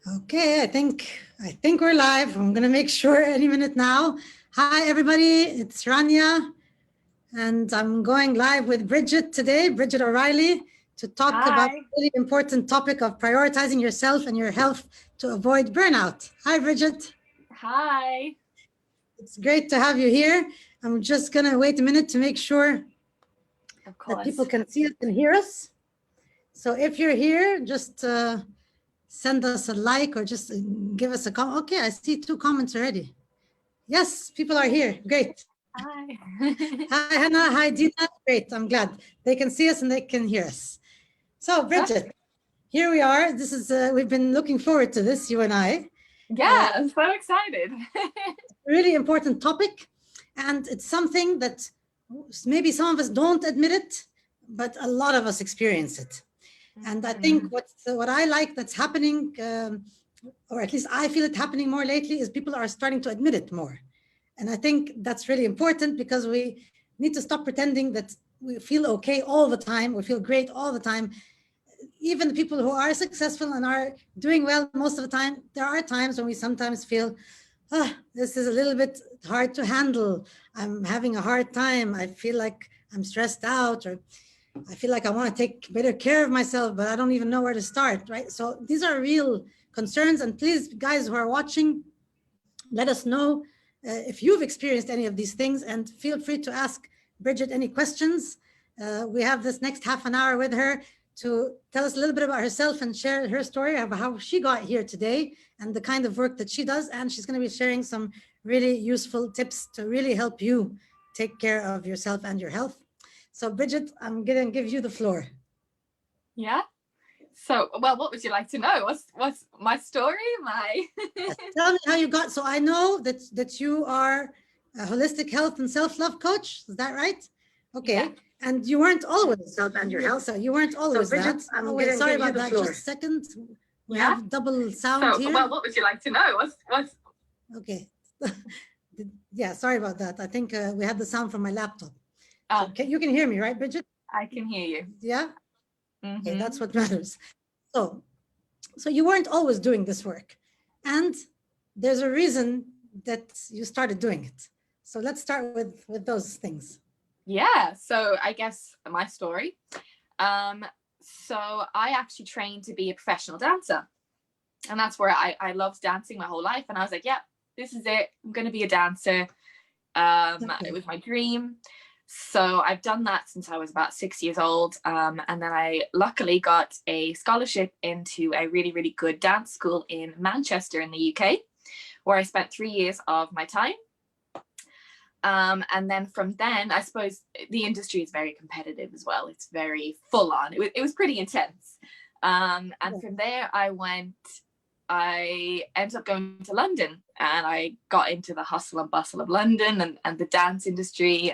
Okay, I think we're live. I'm gonna make sure any minute now. Hi everybody, it's Rania, and I'm going live with Brigitte today, Brigitte O'Reilly, to talk about Hi. the really important topic of prioritizing yourself and your health to avoid burnout. Hi Brigitte, Hi. it's great to have you here. I'm just gonna wait a minute to make sure Of that people course. can see us and hear us. So if you're here, just send us a like or just give us a comment. Okay, I see 2 comments already. Yes, people are here. Great. Hi. Hi, Hannah. Hi, Dina. Great. I'm glad they can see us and they can hear us. So, Bridget, here we are. This is, we've been looking forward to this, you and I. Yeah, I'm so excited. Really important topic. And it's something that maybe some of us don't admit it, but a lot of us experience it. And I think what I like that's happening, or at least I feel it happening more lately, is people are starting to admit it more. And I think that's really important because we need to stop pretending that we feel okay all the time, we feel great all the time. Even the people who are successful and are doing well most of the time, there are times when we sometimes feel, this is a little bit hard to handle. I'm having a hard time. I feel like I'm stressed out, or I feel like I want to take better care of myself, but I don't even know where to start, right? So these are real concerns. And please, guys who are watching, let us know if you've experienced any of these things, and feel free to ask Bridget any questions. We have this next half an hour with her to tell us a little bit about herself and share her story of how she got here today and the kind of work that she does. And she's going to be sharing some really useful tips to really help you take care of yourself and your health. So, Bridget, I'm going to give you the floor. Yeah. So, well, what would you like to know? What's my story? Yes. Tell me how you got. So I know that you are a holistic health and self-love coach. Is that right? Yeah. Okay. And you weren't always self and your health. So you weren't always Bridget, that. Oh wait, sorry about that. Just a second. We Yeah. have double sound So, here. well, what would you like to know? What's Okay. Yeah, sorry about that. I think we had the sound from my laptop. So you can hear me, right, Bridget? I can hear you. Yeah. Okay, that's what matters. So, so you weren't always doing this work, and there's a reason that you started doing it. So let's start with those things. Yeah. So I guess my story. So I actually trained to be a professional dancer. And that's where I loved dancing my whole life. And I was like, yeah, this is it. I'm going to be a dancer. Okay. It was my dream. So I've done that since I was about 6 years old. And then I luckily got a scholarship into a really, really good dance school in Manchester in the UK, where I spent 3 years of my time. And then from then, I suppose the industry is very competitive as well. It's very full on. It was pretty intense. And from there, I ended up going to London, and I got into the hustle and bustle of London and the dance industry.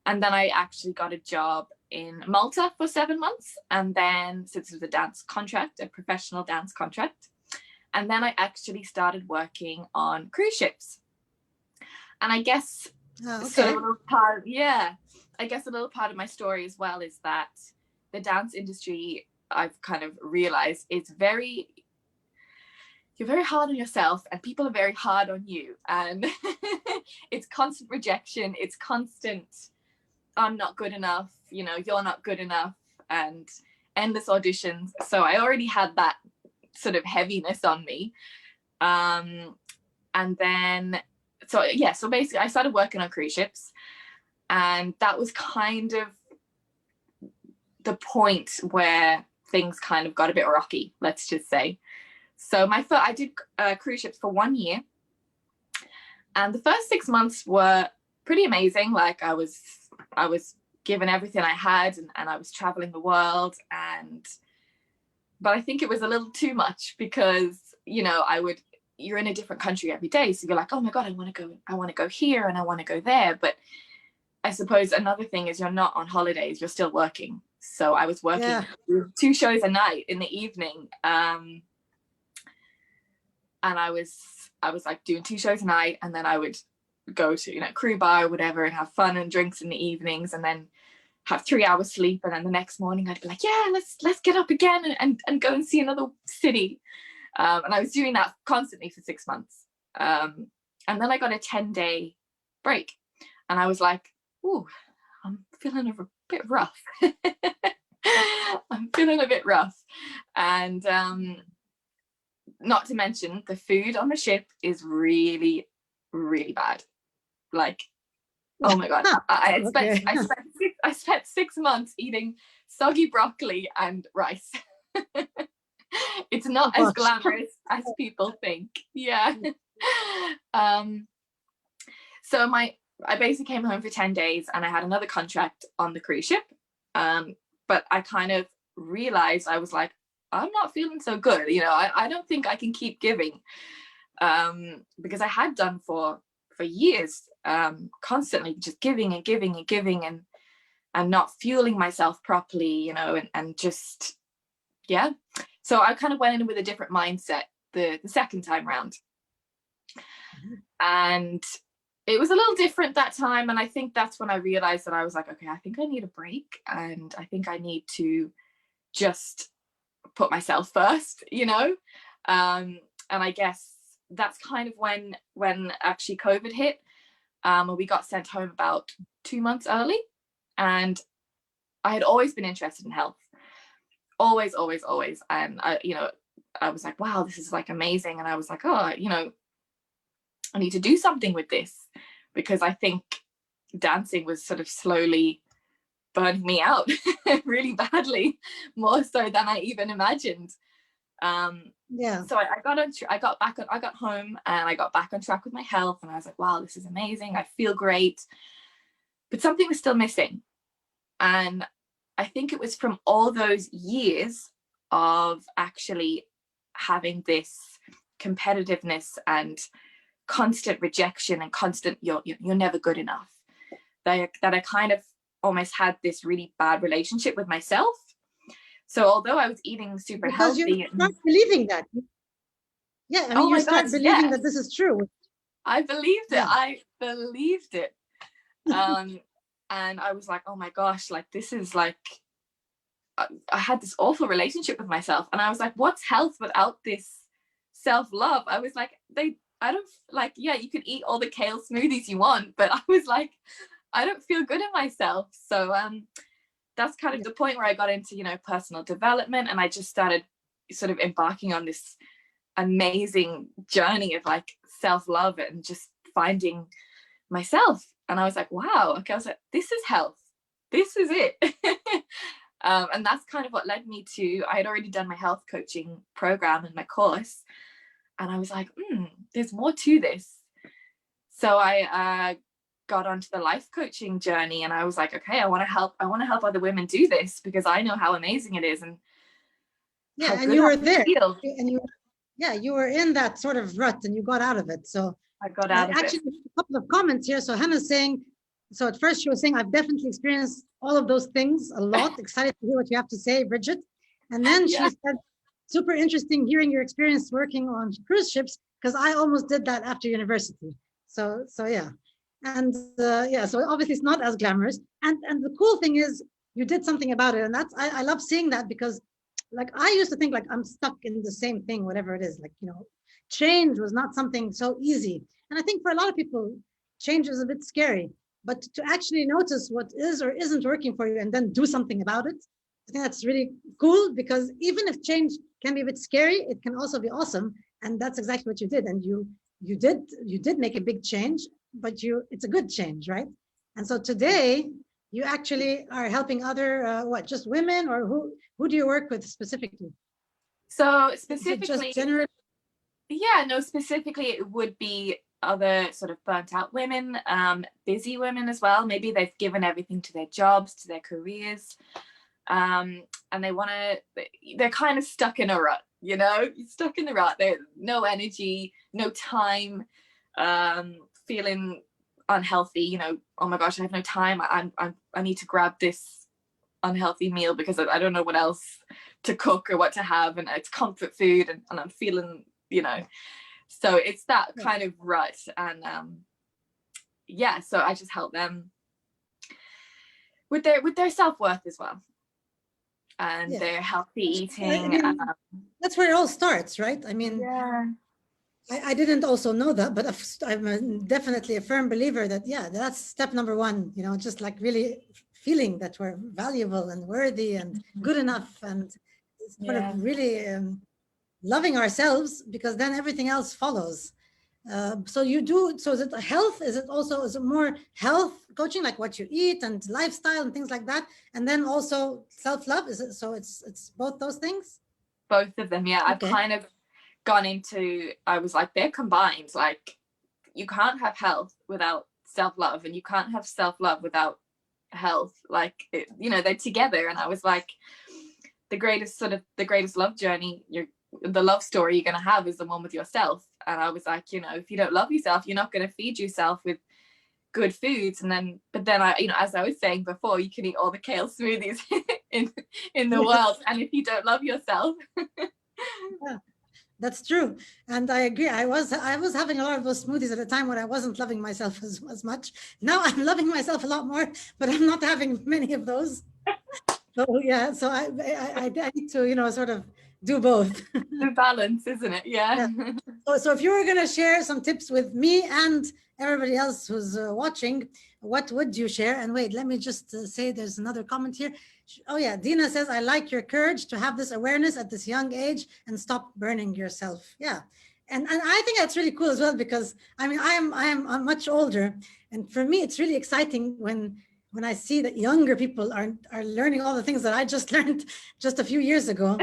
And then I actually got a job in Malta for 7 months. And then, since it was a dance contract, a professional dance contract. And then I actually started working on cruise ships. And I guess sort of a little part, I guess a little part of my story as well is that the dance industry, I've kind of realized, is you're very hard on yourself, and people are very hard on you, and it's constant rejection, it's constant I'm not good enough, you're not good enough, and endless auditions. So I already had that sort of heaviness on me. And then so basically I started working on cruise ships, and that was kind of the point where things kind of got a bit rocky, let's just say. So I did cruise ships for 1 year, and the first 6 months were pretty amazing. Like I was given everything I had, and I was traveling the world, but I think it was a little too much because you're in a different country every day, so you're like, oh my god, I want to go here and I want to go there. But I suppose another thing is you're not on holidays, you're still working. So I was working 2 shows a night in the evening, and I was like doing 2 shows a night, and then I would go to crew bar or whatever and have fun and drinks in the evenings, and then have 3 hours sleep, and then the next morning I'd be like, yeah, let's get up again and go and see another city. And I was doing that constantly for 6 months. And then I got a 10-day break, and I was like, ooh, I'm feeling a bit rough. I'm feeling a bit rough. And not to mention, the food on the ship is really, really bad. Like, oh my God. I spent 6 months eating soggy broccoli and rice. It's not as glamorous as people think. Yeah. So I basically came home for 10 days, and I had another contract on the cruise ship. But I kind of realized, I was like, I'm not feeling so good. You know, I don't think I can keep giving, because I had done for years, constantly just giving and giving and giving, and not fueling myself properly, you know, and just, yeah. So I kind of went in with a different mindset the second time round. And it was a little different that time. And I think that's when I realized that I was like, okay, I think I need a break, and I think I need to just put myself first, you know. And I guess that's kind of when actually COVID hit, and we got sent home about 2 months early. And I had always been interested in health, always. And I was like, wow, this is like amazing. And I was like, oh, you know, I need to do something with this, because I think dancing was sort of slowly burning me out really badly, more so than I even imagined. So I got home, and I got back on track with my health, and I was like, wow, this is amazing. I feel great. But something was still missing. And I think it was from all those years of actually having this competitiveness and constant rejection and constant you're never good enough, that I kind of almost had this really bad relationship with myself. So although I was eating super because healthy, you start believing that. Yeah, I mean, you start believing that this is true. I believed it. I believed it. And I was like, oh my gosh, like this is like, I had this awful relationship with myself, and I was like, what's health without this self-love? I was like, I don't like, yeah, you can eat all the kale smoothies you want, but I was like, I don't feel good in myself. So that's kind of the point where I got into, you know, personal development, and I just started sort of embarking on this amazing journey of like self-love and just finding myself. And I was like, wow, okay, I was like, this is health, this is it. And that's kind of what led me to, I had already done my health coaching program and my course, and I was like, there's more to this. So I got onto the life coaching journey, and I was like, okay, I want to help other women do this, because I know how amazing it is. And and you were there, and you were in that sort of rut, and you got out of it. So I got out of actually, it. a couple of comments here. So Hannah's saying, so at first she was saying, I've definitely experienced all of those things a lot. Excited to hear what you have to say, Brigitte. And then she said, super interesting hearing your experience working on cruise ships, because I almost did that after university. So yeah. And so obviously it's not as glamorous. And the cool thing is you did something about it. And that's, I love seeing that, because like I used to think like I'm stuck in the same thing, whatever it is, like, you know, change was not something so easy. And I think for a lot of people, change is a bit scary, but to actually notice what is or isn't working for you and then do something about it, I think that's really cool, because even if change can be a bit scary, it can also be awesome. And that's exactly what you did. And you did make a big change, but it's a good change, right? And so today you actually are helping other, just women, or who do you work with specifically? So specifically, just generally? Yeah, no, specifically it would be other sort of burnt out women, busy women as well. Maybe they've given everything to their jobs, to their careers, and they're kind of stuck in a rut, you know, stuck in the rut. There's no energy, no time, feeling unhealthy, you know, oh my gosh, I have no time. I need to grab this unhealthy meal because I don't know what else to cook or what to have, and it's comfort food, and I'm feeling, you know, so it's that kind of rut. And so I just help them with their self-worth as well. and Yeah. their healthy I eating. mean, that's where it all starts, right? I mean, Yeah. I didn't also know that, but definitely a firm believer that, yeah, that's step number one, just like really feeling that we're valuable and worthy and good enough, and sort of Yeah. really loving ourselves, because then everything else follows. So you do, so is it health? Is it more health coaching, like what you eat and lifestyle and things like that? And then also self-love, is it, so it's both those things? Both of them, yeah. I've Okay. kind of gone into, I was like, they're combined. Like, you can't have health without self-love, and you can't have self-love without health. Like, they're together. And I was like, the greatest love journey, the love story you're going to have is the one with yourself. And I was like, if you don't love yourself, you're not going to feed yourself with good foods. But then I, as I was saying before, you can eat all the kale smoothies in the world, and if you don't love yourself. Yeah, that's true. And I agree. I was having a lot of those smoothies at a time when I wasn't loving myself as much. Now I'm loving myself a lot more, but I'm not having many of those. So yeah, so I need to, sort of do both. The balance, isn't it? Yeah. Yeah. So if you were going to share some tips with me and everybody else who's watching, what would you share? And wait, let me just say there's another comment here. Oh yeah, Dina says, I like your courage to have this awareness at this young age and stop burning yourself. Yeah. And I think that's really cool as well, because I mean, I'm much older, and for me, it's really exciting when I see that younger people are learning all the things that I just learned just a few years ago.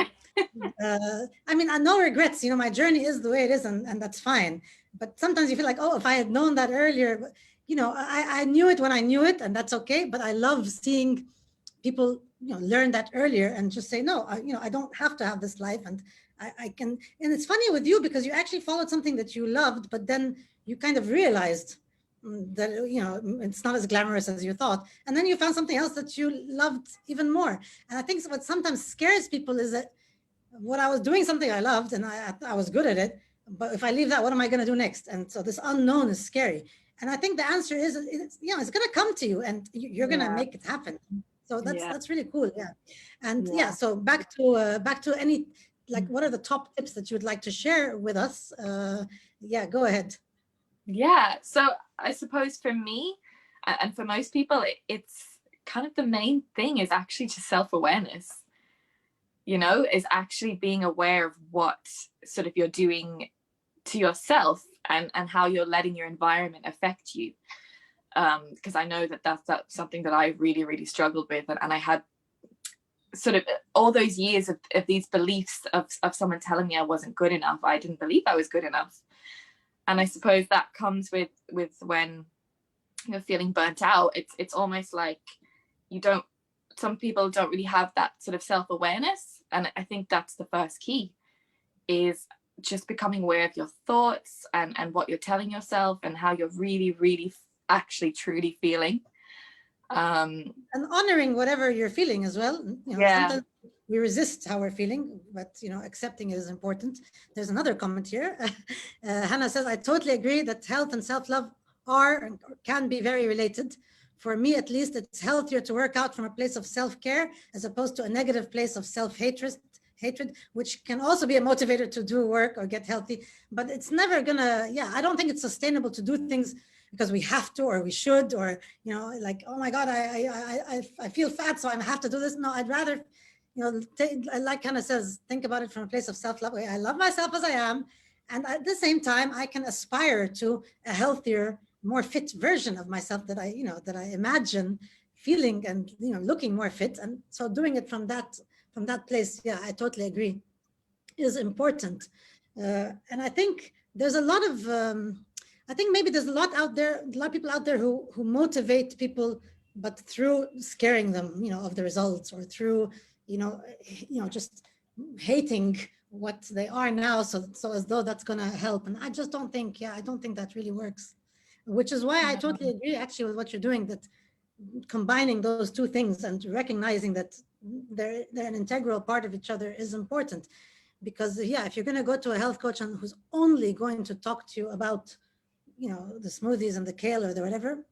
I mean, no regrets, my journey is the way it is, and that's fine. But sometimes you feel like, oh, if I had known that earlier, I knew it when I knew it, and that's okay. But I love seeing people, learn that earlier and just say, no, I don't have to have this life, and I can. And it's funny with you, because you actually followed something that you loved, but then you kind of realized that, it's not as glamorous as you thought. And then you found something else that you loved even more. And I think what sometimes scares people is that what I was doing something I loved, and I was good at it. But if I leave that, what am I going to do next? And so this unknown is scary. And I think the answer is, it's going to come to you, and you're going to Yeah. make it happen. So that's Yeah. that's really cool. Yeah. And Yeah. so back to any, like, what are the top tips that you would like to share with us? Yeah, go ahead. Yeah. So I suppose for me, and for most people, it's kind of the main thing is actually just self-awareness, is actually being aware of what sort of you're doing to yourself, and how you're letting your environment affect you. Because I know that's something that I really, really struggled with. And I had sort of all those years of these beliefs of someone telling me I wasn't good enough. I didn't believe I was good enough. And I suppose that comes with when you're feeling burnt out. It's almost like some people don't really have that sort of self-awareness. And I think that's the first key, is just becoming aware of your thoughts and what you're telling yourself, and how you're really, really actually truly feeling. And honoring whatever you're feeling as well. Yeah. Sometimes we resist how we're feeling, but accepting it is important. There's another comment here. Hannah says, I totally agree that health and self-love can be very related. For me, at least, it's healthier to work out from a place of self-care as opposed to a negative place of self-hatred, which can also be a motivator to do work or get healthy. But it's never gonna, I don't think it's sustainable to do things because we have to, or we should, or like, oh my God, I feel fat, so I have to do this. No, I'd rather, like Hannah says, think about it from a place of self-love. I love myself as I am, and at the same time, I can aspire to a healthier, more fit version of myself that I imagine feeling and looking more fit. And so doing it from that place, I totally agree, is important. And I think there's a lot of I think maybe there's a lot of people out there who motivate people, but through scaring them, of the results, or through, just hating what they are now. So as though that's going to help. And I just don't think, I don't think that really works, which is why I totally agree actually with what you're doing, that combining those two things and recognizing that they're an integral part of each other is important. Because if you're going to go to a health coach and who's only going to talk to you about the smoothies and the kale or the whatever,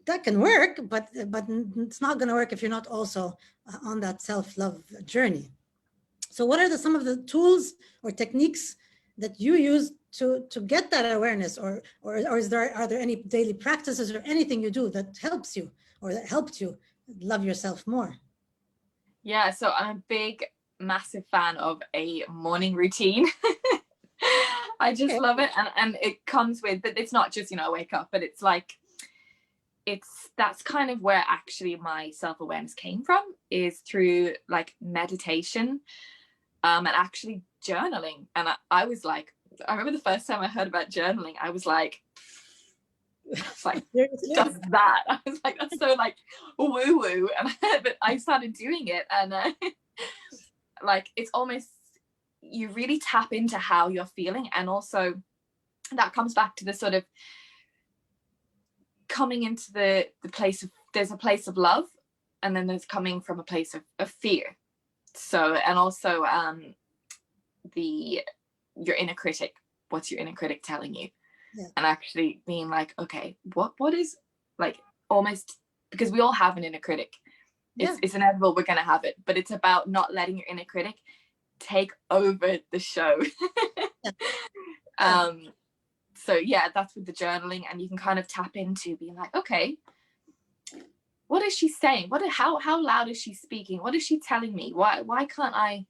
that can work, but it's not going to work if you're not also on that self-love journey. So what are some of the tools or techniques that you use to get that awareness, or are there any daily practices or anything you do that helps you or that helped you love yourself more? Yeah, so I'm a big, massive fan of a morning routine. I just love it. And it comes with, but it's not just, I wake up, but it's like, that's kind of where actually my self-awareness came from, is through like meditation, and actually journaling. And I was like, I remember the first time I heard about journaling, I was like just that. I was like, that's so like woo woo. And but I started doing it, and like it's almost, you really tap into how you're feeling, and also that comes back to the sort of coming into the place of, there's a place of love, and then there's coming from a place of fear. So, and also your inner critic, what's your inner critic telling you? Yeah. And actually being like, okay, what is, like, almost, because we all have an inner critic. It's inevitable, we're gonna have it, but it's about not letting your inner critic take over the show. So yeah, that's with the journaling, and you can kind of tap into being like, okay, what is she saying? How loud is she speaking? What is she telling me? Why can't I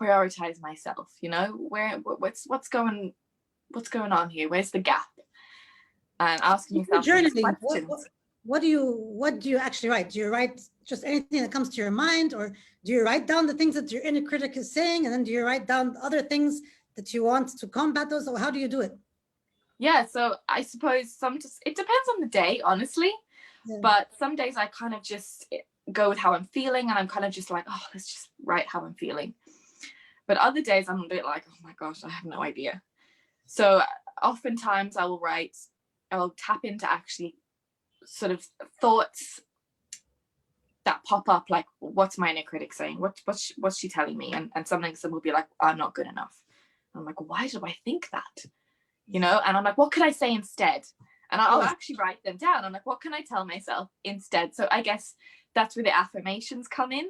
prioritize myself? What's going on here? Where's the gap? And asking yourself journaling, what do you actually write? Do you write just anything that comes to your mind, or do you write down the things that your inner critic is saying, and then do you write down other things that you want to combat those, or how do you do it? Yeah, so I suppose it depends on the day, honestly. Yeah. But some days I kind of just go with how I'm feeling, and I'm kind of just like, oh, let's just write how I'm feeling. But other days I'm a bit like, oh my gosh, I have no idea. So oftentimes I'll tap into actually sort of thoughts that pop up, like, what's my inner critic saying? What's she telling me? And sometimes some will be like, I'm not good enough. I'm like, why do I think that? And I'm like, what could I say instead? And I'll actually write them down. I'm like, what can I tell myself instead? So I guess that's where the affirmations come in.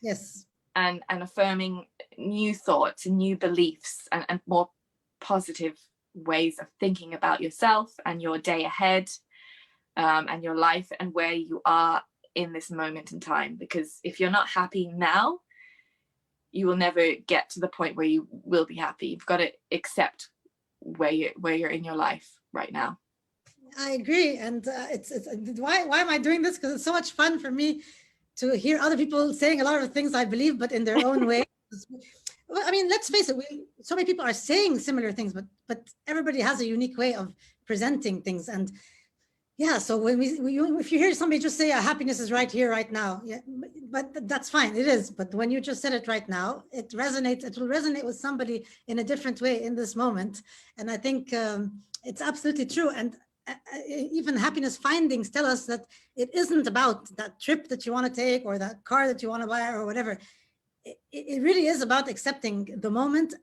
Yes. And affirming new thoughts and new beliefs and more positive ways of thinking about yourself and your day ahead, and your life and where you are in this moment in time. Because if you're not happy now, you will never get to the point where you will be happy. You've got to accept where you're in your life right now. I agree, and it's why am I doing this? Because it's so much fun for me to hear other people saying a lot of things I believe, but in their own way. I mean, let's face it, so many people are saying similar things, but everybody has a unique way of presenting things. And yeah, so when if you hear somebody just say, happiness is right here, right now, yeah, but that's fine, it is. But when you just said it right now, it will resonate with somebody in a different way in this moment. And I think it's absolutely true. And even happiness findings tell us that it isn't about that trip that you want to take or that car that you want to buy or whatever. It really is about accepting the moment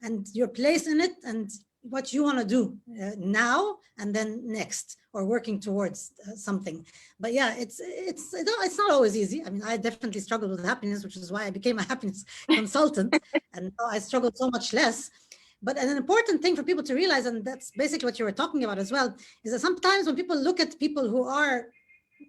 and your place in it and what you want to do now and then next, or working towards something. But yeah, it's not always easy. I mean, I definitely struggled with happiness, which is why I became a happiness consultant, and I struggled so much less. But an important thing for people to realize, and that's basically what you were talking about as well, is that sometimes when people look at people who are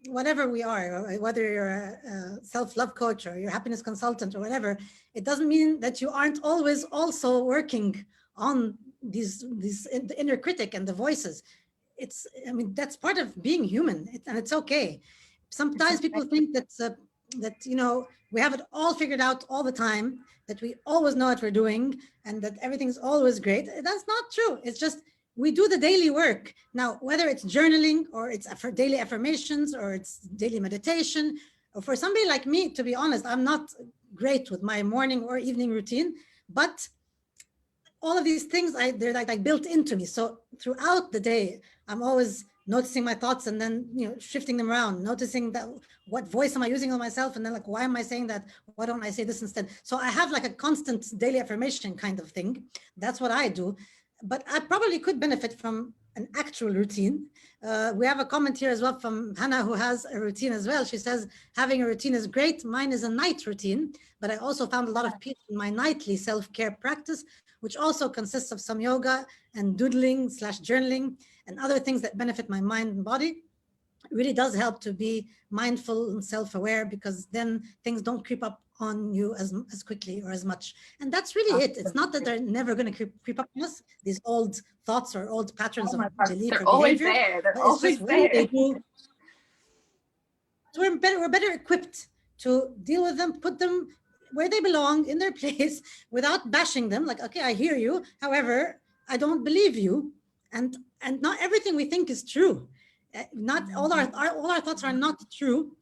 whatever we are, whether you're a self-love coach or you're a happiness consultant or whatever, it doesn't mean that you aren't always also working on these the inner critic and the voices. I mean, that's part of being human, and it's okay. Sometimes people think that we have it all figured out all the time, that we always know what we're doing, and that everything's always great. That's not true. It's just we do the daily work. Now, whether it's journaling or it's for daily affirmations or it's daily meditation, or for somebody like me, to be honest, I'm not great with my morning or evening routine, but all of these things, they're like built into me. So throughout the day, I'm always noticing my thoughts and then shifting them around, noticing that what voice am I using on myself, and then like, why am I saying that? Why don't I say this instead? So I have like a constant daily affirmation kind of thing. That's what I do. But I probably could benefit from an actual routine, We have a comment here as well from Hannah, who has a routine as well. She says, having a routine is great. Mine is a night routine, but I also found a lot of peace in my nightly self-care practice, which also consists of some yoga and doodling / journaling and other things that benefit my mind and body. It really does help to be mindful and self-aware, because then things don't creep up on you as quickly or as much. And that's really it. It's not that they're never going to creep up on us, these old thoughts or old patterns of belief or behavior. They're always there. They do. So we're better equipped to deal with them, put them where they belong, in their place, without bashing them. Like, okay, I hear you. However, I don't believe you. And not everything we think is true. Not all our thoughts are not true.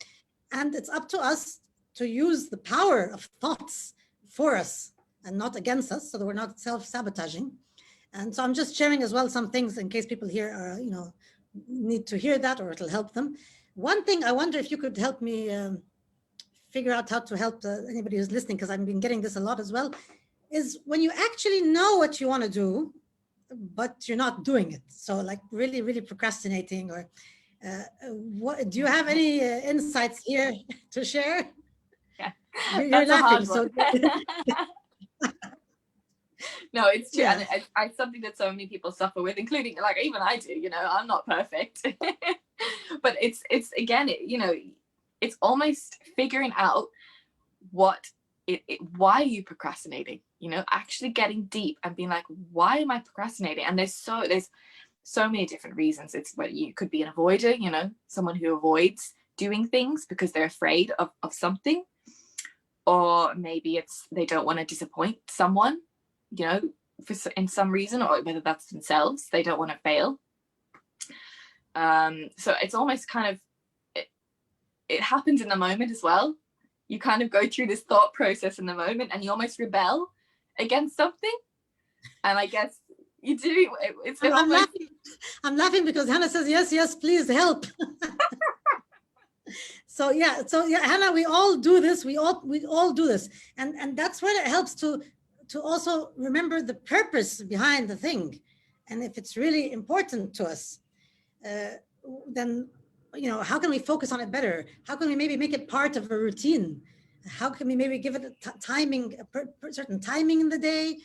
And it's up to us to use the power of thoughts for us and not against us, so that we're not self-sabotaging. And so I'm just sharing as well some things in case people here are, need to hear that, or it'll help them. One thing, I wonder if you could help me figure out how to help anybody who's listening, because I've been getting this a lot as well, is when you actually know what you want to do, but you're not doing it. So like really, really procrastinating, or what, do you have any insights here to share? Yeah, you're laughing. So no, it's true. Yeah. And it's something that so many people suffer with, including, like, even I do, I'm not perfect. But it's again, it's almost figuring out why are you procrastinating, actually getting deep and being like, why am I procrastinating? And there's so many different reasons. It's what you could be an avoider, someone who avoids doing things because they're afraid of something, or maybe it's they don't want to disappoint someone, in some reason, or whether that's themselves, they don't want to fail. So it's almost kind of, it happens in the moment as well. You kind of go through this thought process in the moment, and you almost rebel against something. And I guess you do. I'm laughing because Hannah says, yes, please help. So yeah, Hannah, we all do this. We all do this, and that's where it helps to also remember the purpose behind the thing, and if it's really important to us, then how can we focus on it better? How can we maybe make it part of a routine? How can we maybe give it a certain timing in the day?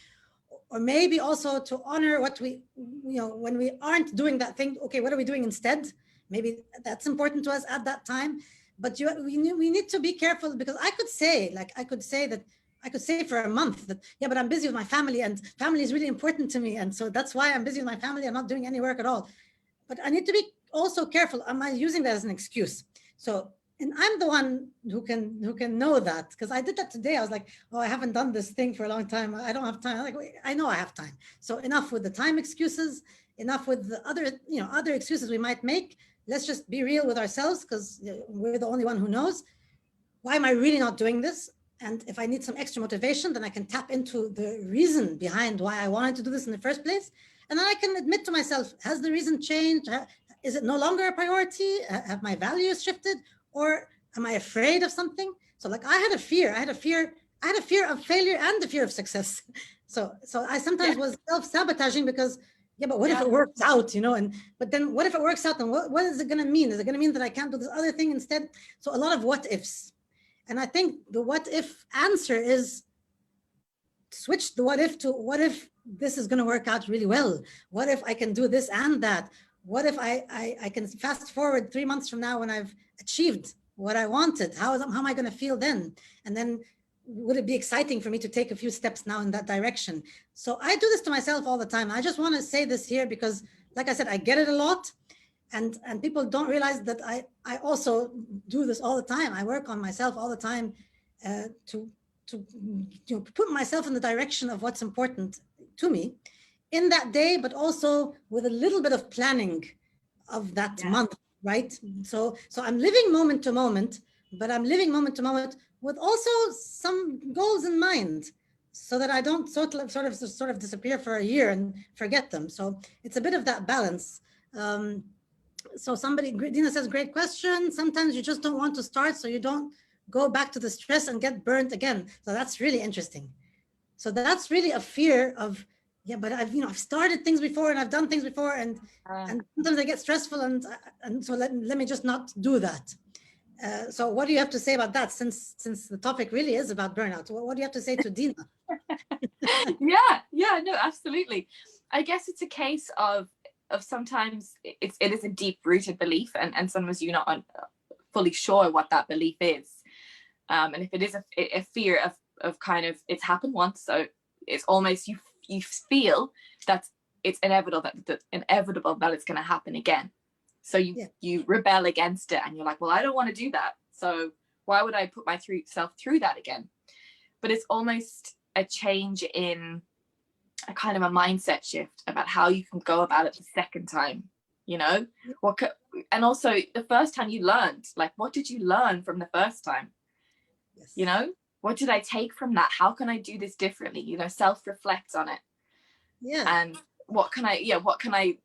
Or maybe also to honor what we, when we aren't doing that thing, okay, what are we doing instead? Maybe that's important to us at that time. But we need to be careful, because I could say for a month that, yeah, but I'm busy with my family, and family is really important to me. And so that's why I'm busy with my family. I'm not doing any work at all. But I need to be also careful. Am I using that as an excuse? So, and I'm the one who can know that, because I did that today. I was like, oh, I haven't done this thing for a long time. I don't have time. I'm like, wait, I know I have time. So enough with the time excuses, enough with the other excuses we might make. Let's just be real with ourselves, because we're the only one who knows. Why am I really not doing this? And if I need some extra motivation, then I can tap into the reason behind why I wanted to do this in the first place. And then I can admit to myself, has the reason changed? Is it no longer a priority? Have my values shifted? Or am I afraid of something? So like I had a fear of failure and the fear of success. So I sometimes was self-sabotaging, because but what if it works out, but then what if it works out, and what is it going to mean? Is it going to mean that I can't do this other thing instead? So a lot of what ifs. And I think the what if answer is switch the what if to what if this is going to work out really well? What if I can do this and that? What if I can fast forward 3 months from now when I've achieved what I wanted? How am I going to feel then? And then would it be exciting for me to take a few steps now in that direction? So I do this to myself all the time. I just want to say this here because, like I said, I get it a lot. And people don't realize that I also do this all the time. I work on myself all the time to put myself in the direction of what's important to me in that day, but also with a little bit of planning of that month, right? So I'm living moment to moment, but I'm living moment to moment with also some goals in mind, so that I don't sort of disappear for a year and forget them. So it's a bit of that balance. So Dina says, great question. Sometimes you just don't want to start, so you don't go back to the stress and get burnt again. So that's really interesting. So that's really a fear of yeah, but I've started things before and I've done things before, and sometimes I get stressful, and so let me just not do that. So what do you have to say about that, since the topic really is about burnout? What do you have to say to Dina? Yeah, no, absolutely. I guess it's a case of sometimes it is a deep rooted belief, and sometimes you're not fully sure what that belief is. And if it is a fear of kind of, it's happened once, so it's almost you feel that it's inevitable that it's going to happen again. So you rebel against it, and you're like, well, I don't want to do that. So why would I put myself through that again? But it's almost a change in a kind of a mindset shift about how you can go about it the second time, you know? And also the first time you learned, like, what did you learn from the first time? Yes. You know, what did I take from that? How can I do this differently? You know, self-reflect on it. Yeah. And what can I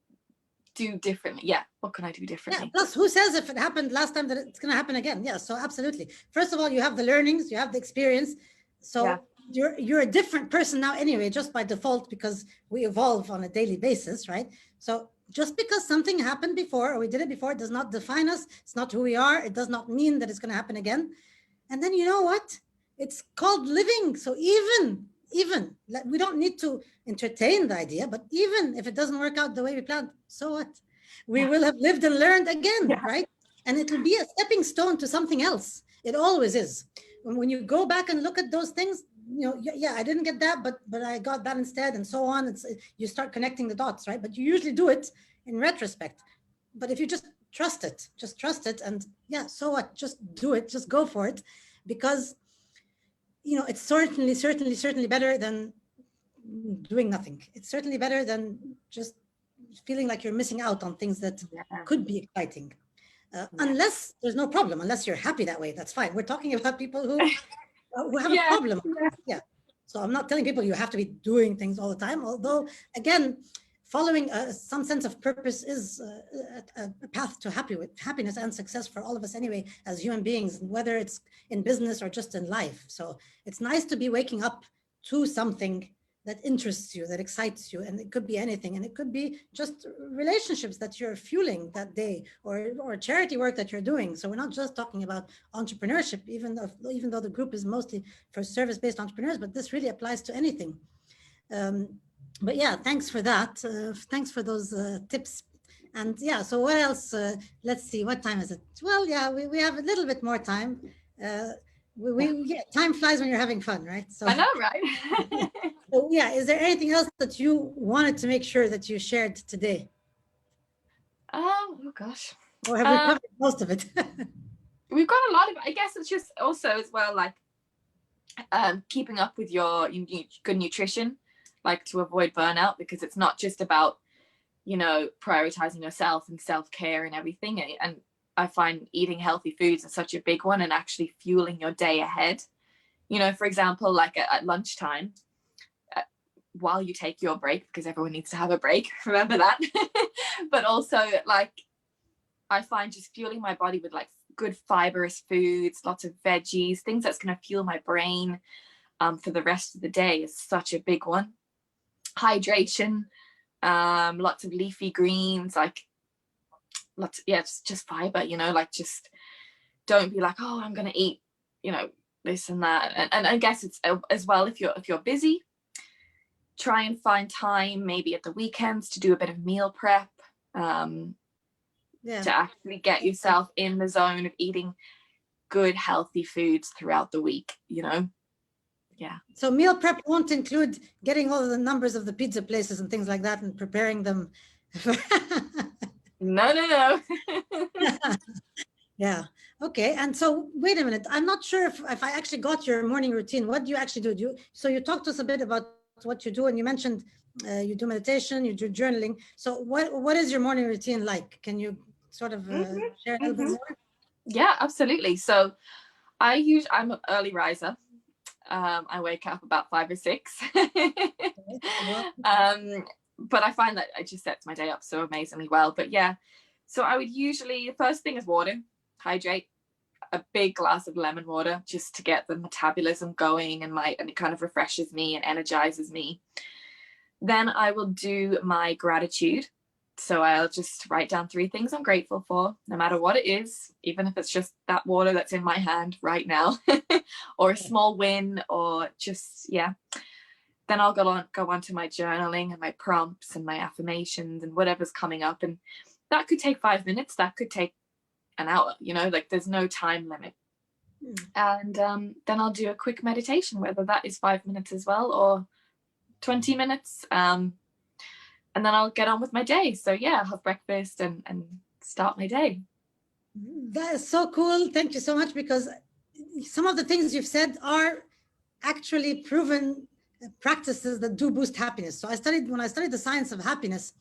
do differently? Yeah, what can I do differently? Yeah, plus who says if it happened last time that it's going to happen again? Yeah, so absolutely. First of all, you have the learnings, you have the experience. So you're a different person now anyway, just by default, because we evolve on a daily basis, right? So just because something happened before, or we did it before, it does not define us. It's not who we are. It does not mean that it's going to happen again. And then you know what? It's called living. So even we don't need to entertain the idea, but even if it doesn't work out the way we planned, so what? We will have lived and learned again, right? And it'll be a stepping stone to something else. It always is. When you go back and look at those things, you know, yeah, I didn't get that, but I got that instead, and so on. You start connecting the dots, right? But you usually do it in retrospect. But if you just trust it, and yeah, so what? Just do it, just go for it, because you know, it's certainly better than doing nothing. It's certainly better than just feeling like you're missing out on things that could be exciting. Unless there's no problem, unless you're happy that way, that's fine. We're talking about people who have a problem. Yeah. So I'm not telling people you have to be doing things all the time, although again, following some sense of purpose is a path to happiness and success for all of us anyway, as human beings, whether it's in business or just in life. So it's nice to be waking up to something that interests you, that excites you, and it could be anything, and it could be just relationships that you're fueling that day, or charity work that you're doing. So we're not just talking about entrepreneurship, even though the group is mostly for service-based entrepreneurs, but this really applies to anything. But yeah, thanks for that. Thanks for those tips. And yeah, so what else? Let's see, what time is it? Well, yeah, we have a little bit more time. Time flies when you're having fun, right? So I know, right? So yeah, is there anything else that you wanted to make sure that you shared today? Oh gosh. Or have we covered most of it? We've got a lot of, I guess it's just also as well, like keeping up with your good nutrition, like to avoid burnout, because it's not just about, you know, prioritizing yourself and self-care and everything. And I find eating healthy foods is such a big one, and actually fueling your day ahead. You know, for example, like at lunchtime, while you take your break, because everyone needs to have a break, remember that. But also, like, I find just fueling my body with like good fibrous foods, lots of veggies, things that's going to fuel my brain for the rest of the day is such a big one. Hydration, lots of leafy greens, like lots, just fiber, you know, like just don't be like, oh, I'm going to eat, you know, this and that. And I guess it's as well, if you're busy, try and find time maybe at the weekends to do a bit of meal prep, to actually get yourself in the zone of eating good healthy foods throughout the week, you know. Yeah, so meal prep won't include getting all of the numbers of the pizza places and things like that and preparing them. No. Yeah. Okay. And so wait a minute, I'm not sure if I actually got your morning routine. What do you actually do? So you talked to us a bit about what you do, and you mentioned you do meditation, you do journaling. So what is your morning routine like? Can you sort of share a little bit more? Yeah, absolutely. So I'm an early riser. I wake up about 5 or 6. But I find that it just sets my day up so amazingly well. But yeah, so I would usually, the first thing is water, hydrate, a big glass of lemon water just to get the metabolism going, and it kind of refreshes me and energizes me. Then I will do my gratitude. So I'll just write down 3 things I'm grateful for, no matter what it is, even if it's just that water that's in my hand right now, or a small win, or just, yeah. Then I'll go on to my journaling and my prompts and my affirmations and whatever's coming up. And that could take 5 minutes. That could take an hour, you know, like there's no time limit. And then I'll do a quick meditation, whether that is 5 minutes as well, or 20 minutes. And then I'll get on with my day. So yeah, I'll have breakfast and start my day. That is so cool. Thank you so much, because some of the things you've said are actually proven practices that do boost happiness. So when I studied the science of happiness,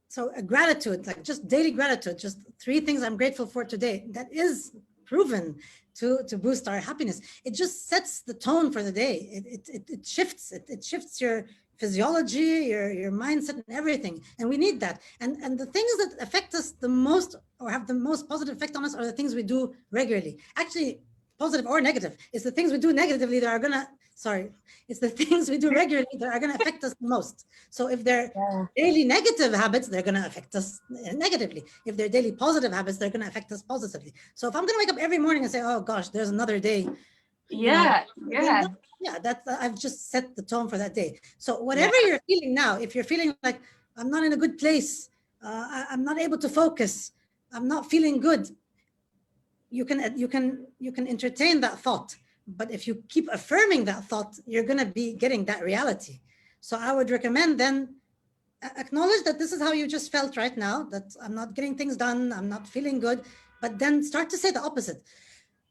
so gratitude, like just daily gratitude, just 3 things I'm grateful for today, that is proven to boost our happiness. It just sets the tone for the day. It shifts your physiology, your mindset, and everything. And we need that. And the things that affect us the most, or have the most positive effect on us, are the things we do regularly. Actually, positive or negative. It's the things we do negatively that are gonna, it's the things we do regularly that are gonna affect us the most. So if they're daily negative habits, they're gonna affect us negatively. If they're daily positive habits, they're gonna affect us positively. So if I'm gonna wake up every morning and say, oh gosh, there's another day. That's I've just set the tone for that day. So whatever you're feeling now, if you're feeling like I'm not in a good place, I'm not able to focus, I'm not feeling good, you can entertain that thought. But if you keep affirming that thought, you're going to be getting that reality. So I would recommend then acknowledge that this is how you just felt right now, that I'm not getting things done, I'm not feeling good, but then start to say the opposite.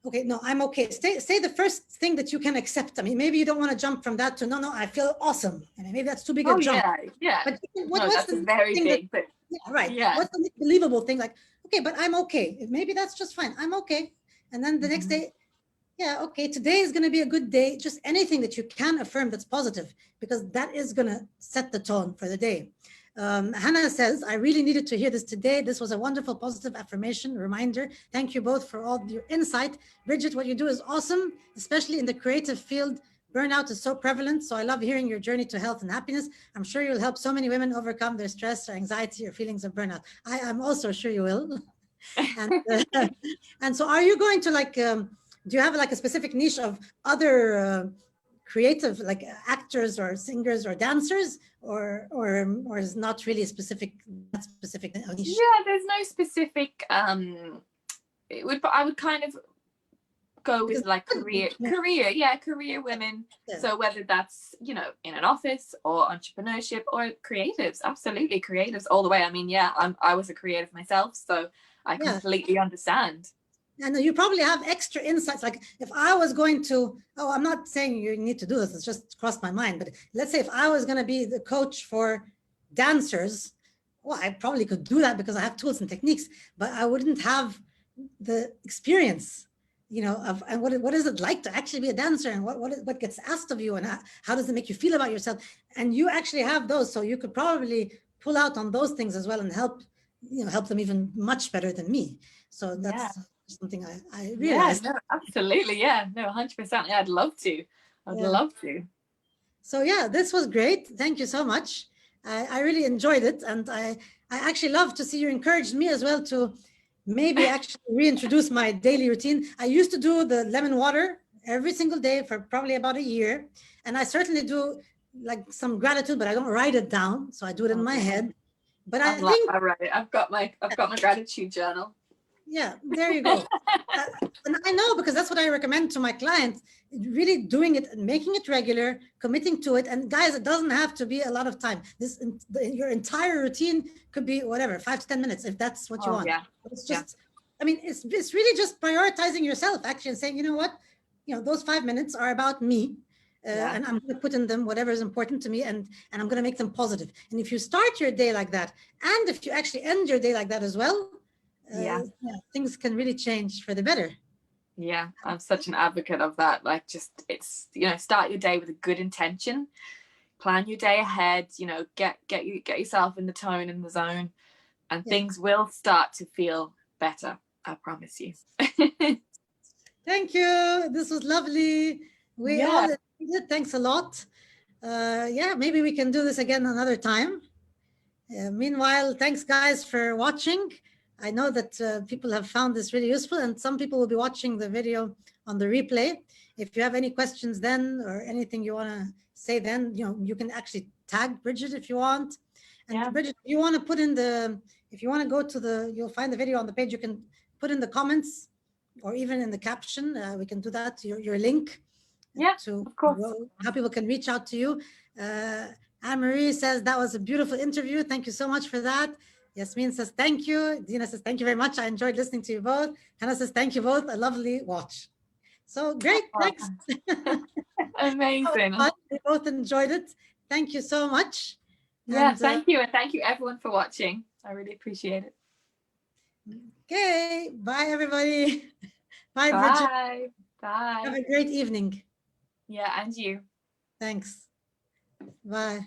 Okay, no, I'm okay. Say the first thing that you can accept. I mean, maybe you don't want to jump from that to no, I feel awesome, and maybe that's too big a jump. Yeah. But what's the very big thing? What's the believable thing? Like, okay, but I'm okay. Maybe that's just fine. I'm okay. And then the next day, okay, today is going to be a good day. Just anything that you can affirm that's positive, because that is going to set the tone for the day. Hannah says, I really needed to hear this today. This was a wonderful positive affirmation reminder. Thank you both for all your insight. Brigitte, what you do is awesome, especially in the creative field. Burnout is so prevalent, so I love hearing your journey to health and happiness. I'm sure you'll help so many women overcome their stress or anxiety or feelings of burnout. I am also sure you will. And so are you going to do you have like a specific niche of other creative, like actors or singers or dancers, or is not really a specific niche? Yeah, there's no specific. I would kind of go with like career women. So whether that's, you know, in an office or entrepreneurship or creatives, absolutely creatives all the way. I mean, I was a creative myself, so I completely understand. And you probably have extra insights. Like if I was going to, I'm not saying you need to do this, it's just crossed my mind. But let's say if I was going to be the coach for dancers, well, I probably could do that because I have tools and techniques, but I wouldn't have the experience, you know, and what is it like to actually be a dancer, and what gets asked of you, and how does it make you feel about yourself? And you actually have those, so you could probably pull out on those things as well and help them even much better than me. So that's something I realized. No, absolutely. No, 100%. I'd love to. Love to. So this was great. Thank you so much. I really enjoyed it, and I actually love to see you encouraged me as well to maybe actually reintroduce my daily routine. I used to do the lemon water every single day for probably about a year, and I certainly do like some gratitude, but I don't write it down, so I do it in my head. But I think I've got my gratitude journal. Yeah, there you go. And I know, because that's what I recommend to my clients, really doing it and making it regular, committing to it. And guys, it doesn't have to be a lot of time. Your entire routine could be whatever, 5 to 10 minutes, if that's what you want. It's just, I mean, it's really just prioritizing yourself actually, and saying, you know what, those 5 minutes are about me. And I'm going to put in them whatever is important to me, and I'm going to make them positive. And if you start your day like that, and if you actually end your day like that as well, things can really change for the better. I'm such an advocate of that. Like, just start your day with a good intention, plan your day ahead, get yourself in the tone, in the zone, and things will start to feel better, I promise you. Thank you. This was lovely. We all did. Thanks a lot. yeah, maybe we can do this again another time. Meanwhile, thanks guys for watching. I know that people have found this really useful, and some people will be watching the video on the replay. If you have any questions then, or anything you want to say then, you can actually tag Brigitte if you want. And Yeah. Brigitte, if you want to put in if you want to go to you'll find the video on the page, you can put in the comments or even in the caption. We can do that, your link. Yeah, of course. How people can reach out to you. Anne-Marie says that was a beautiful interview. Thank you so much for that. Yasmin says thank you. Dina says thank you very much. I enjoyed listening to you both. Hannah says thank you both. A lovely watch. So great. Thanks. Amazing. We both enjoyed it. Thank you so much. Yeah, and, thank you. And thank you everyone for watching. I really appreciate it. Okay. Bye, everybody. Bye, Bye. Bridget. Bye. Have a great evening. Yeah, and you. Thanks. Bye.